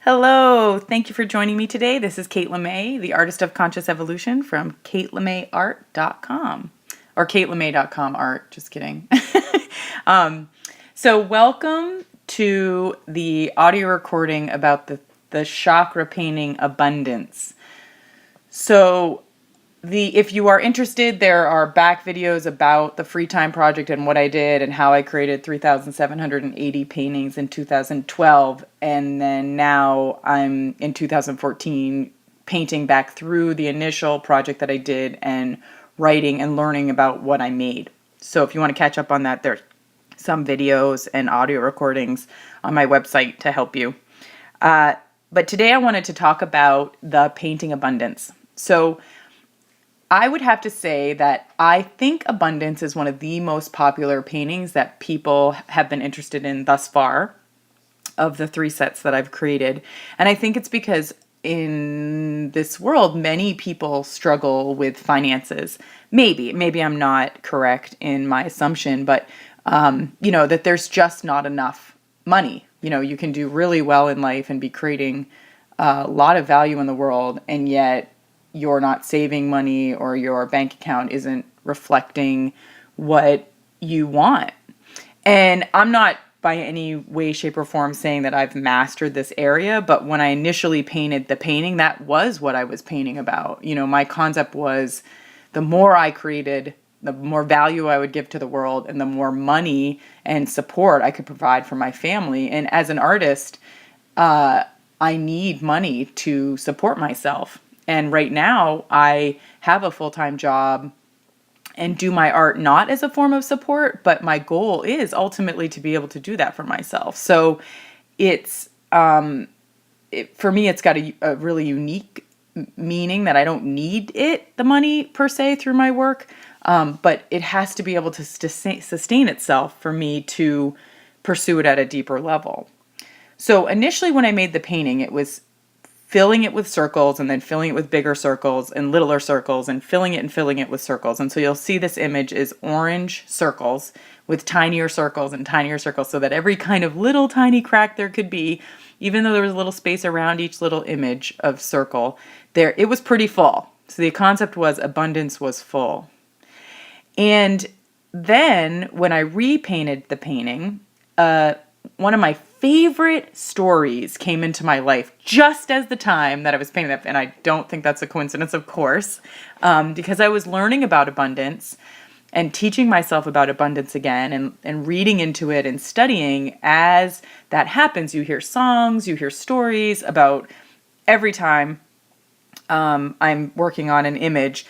Hello, thank you for joining me today. This is Kate Lemay, the artist of conscious evolution from katelemayart.com or katelemay.com art, just kidding. So welcome to the audio recording about the chakra painting abundance. So if you are interested, there are back videos about the Free Time Project and what I did and how I created 3,780 paintings in 2012. And then now I'm in 2014 painting back through the initial project that I did and writing and learning about what I made. So if you want to catch up on that, there's some videos and audio recordings on my website to help you. But today I wanted to talk about the painting abundance. So I would have to say that I think abundance is one of the most popular paintings that people have been interested in thus far of the 3 sets that I've created. And I think it's because in this world, many people struggle with finances. Maybe I'm not correct in my assumption, but that there's just not enough money. You can do really well in life and be creating a lot of value in the world, and yet you're not saving money or your bank account isn't reflecting what you want. And I'm not by any way, shape, or form saying that I've mastered this area, but when I initially painted the painting, that was what I was painting about. My concept was the more I created, the more value I would give to the world and the more money and support I could provide for my family. And as an artist, I need money to support myself. And right now, I have a full-time job and do my art not as a form of support, but my goal is ultimately to be able to do that for myself. So it's, for me, it's got a really unique meaning that I don't need the money per se through my work, but it has to be able to sustain itself for me to pursue it at a deeper level. So initially when I made the painting, it was filling it with circles and then filling it with bigger circles and littler circles and filling it with circles. And so you'll see this image is orange circles with tinier circles and tinier circles, so that every kind of little tiny crack there could be, even though there was a little space around each little image of circle, it was pretty full. So the concept was abundance was full. And then when I repainted the painting, one of my favorite stories came into my life just as the time that I was painting that. And I don't think that's a coincidence, of course, because I was learning about abundance and teaching myself about abundance again and reading into it and studying. As that happens, you hear songs, you hear stories about every time I'm working on an image,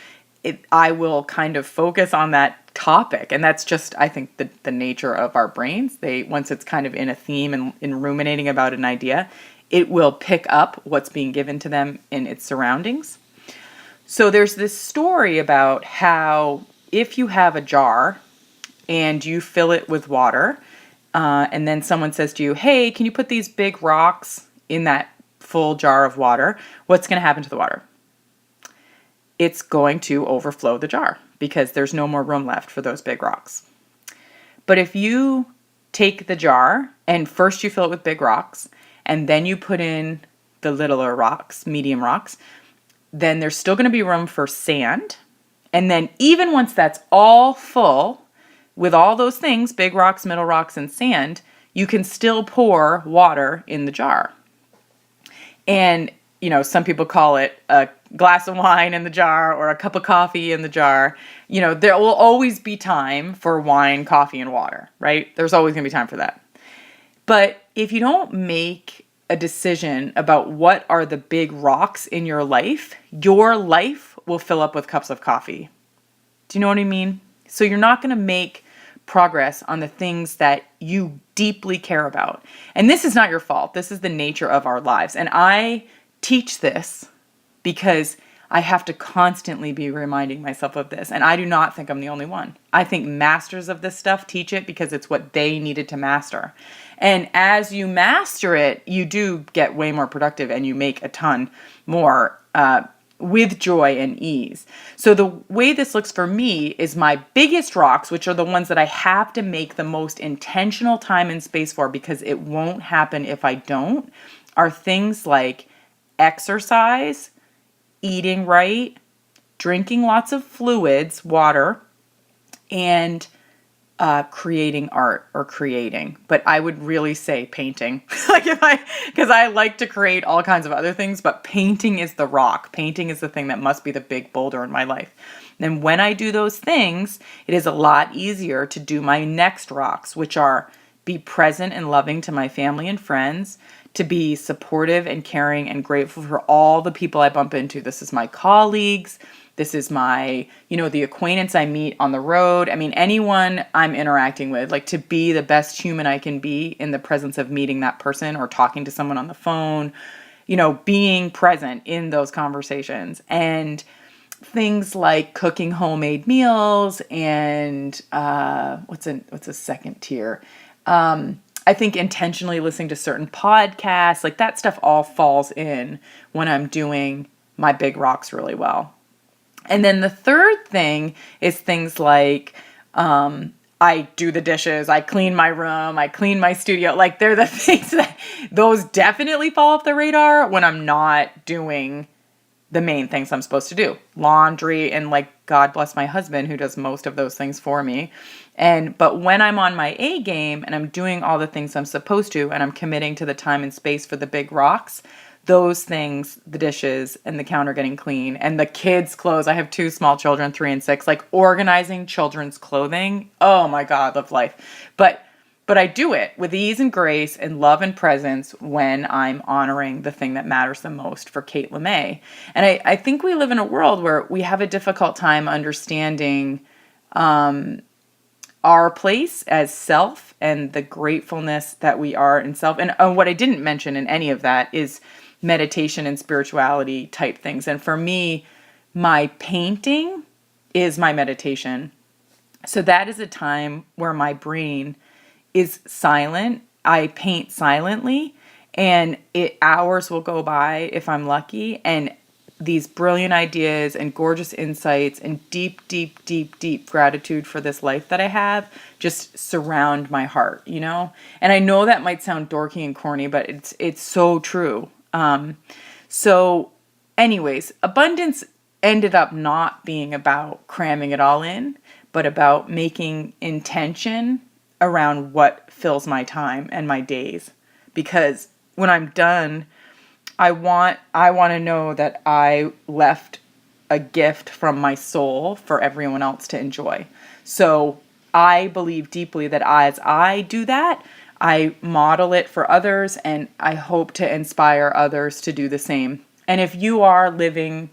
I will kind of focus on that topic. And that's just, I think, the nature of our brains. Once it's kind of in a theme and in ruminating about an idea, it will pick up what's being given to them in its surroundings. So there's this story about how if you have a jar and you fill it with water, and then someone says to you, hey, can you put these big rocks in that full jar of water? What's going to happen to the water? It's going to overflow the jar because there's no more room left for those big rocks. But if you take the jar and first you fill it with big rocks and then you put in the littler rocks, medium rocks, then there's still going to be room for sand. And then even once that's all full with all those things, big rocks, middle rocks, and sand, you can still pour water in the jar. And some people call it a glass of wine in the jar or a cup of coffee in the jar. There will always be time for wine, coffee, and water, right? There's always going to be time for that. But if you don't make a decision about what are the big rocks in your life will fill up with cups of coffee. Do you know what I mean? So you're not going to make progress on the things that you deeply care about. And this is not your fault. This is the nature of our lives. And I teach this because I have to constantly be reminding myself of this. And I do not think I'm the only one. I think masters of this stuff teach it because it's what they needed to master. And as you master it, you do get way more productive and you make a ton more with joy and ease. So the way this looks for me is my biggest rocks, which are the ones that I have to make the most intentional time and space for because it won't happen if I don't, are things like exercise, eating right, drinking lots of fluids, water, and creating art or creating. But I would really say painting. Because I like to create all kinds of other things, but painting is the rock. Painting is the thing that must be the big boulder in my life. And when I do those things, it is a lot easier to do my next rocks, which are be present and loving to my family and friends, to be supportive and caring and grateful for all the people I bump into. This is my colleagues. This is my, the acquaintance I meet on the road. I mean, anyone I'm interacting with, like to be the best human I can be in the presence of meeting that person or talking to someone on the phone, being present in those conversations. And things like cooking homemade meals and what's a second tier? I think intentionally listening to certain podcasts, like that stuff all falls in when I'm doing my big rocks really well. And then the third thing is things like I do the dishes, I clean my room, I clean my studio. Like they're the things that those definitely fall off the radar when I'm not doing the main things I'm supposed to do. Laundry, and like God bless my husband who does most of those things for me. But when I'm on my A game and I'm doing all the things I'm supposed to and I'm committing to the time and space for the big rocks, those things, the dishes and the counter getting clean and the kids' clothes. I have 2 small children, 3 and 6, like organizing children's clothing. Oh my God, love life. But I do it with ease and grace and love and presence when I'm honoring the thing that matters the most for Kate Lemay. And I think we live in a world where we have a difficult time understanding our place as self and the gratefulness that we are in self. And what I didn't mention in any of that is meditation and spirituality type things. And for me, my painting is my meditation. So that is a time where my brain is silent. I paint silently and hours will go by if I'm lucky. And these brilliant ideas and gorgeous insights and deep, deep, deep, deep gratitude for this life that I have just surround my heart, And I know that might sound dorky and corny, but it's so true. So anyways, abundance ended up not being about cramming it all in, but about making intention around what fills my time and my days. Because when I'm done, I want to know that I left a gift from my soul for everyone else to enjoy. So I believe deeply that as I do that, I model it for others, and I hope to inspire others to do the same. And if you are living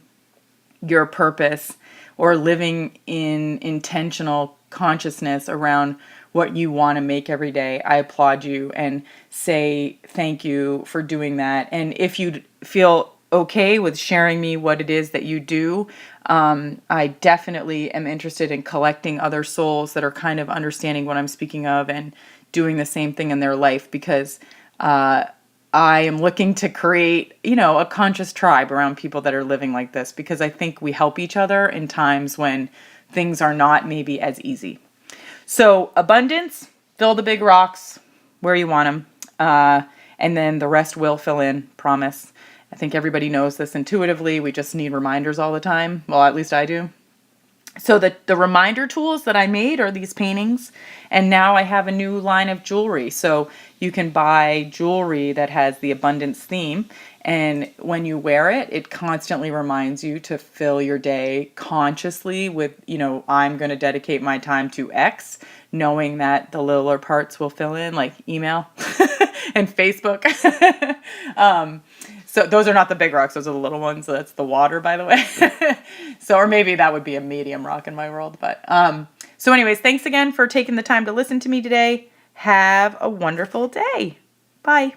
your purpose or living in intentional consciousness around what you want to make every day, I applaud you and say thank you for doing that. And if you feel okay with sharing me what it is that you do, I definitely am interested in collecting other souls that are kind of understanding what I'm speaking of and doing the same thing in their life, because I am looking to create, a conscious tribe around people that are living like this, because I think we help each other in times when things are not maybe as easy. So abundance, fill the big rocks where you want them, and then the rest will fill in, promise. I think everybody knows this intuitively. We just need reminders all the time. Well, at least I do. So the reminder tools that I made are these paintings, and now I have a new line of jewelry. So you can buy jewelry that has the abundance theme, and when you wear it, it constantly reminds you to fill your day consciously with, I'm going to dedicate my time to X, knowing that the littler parts will fill in, like email and Facebook. So those are not the big rocks. Those are the little ones. So that's the water, by the way. So, or maybe that would be a medium rock in my world. But so anyways, thanks again for taking the time to listen to me today. Have a wonderful day. Bye.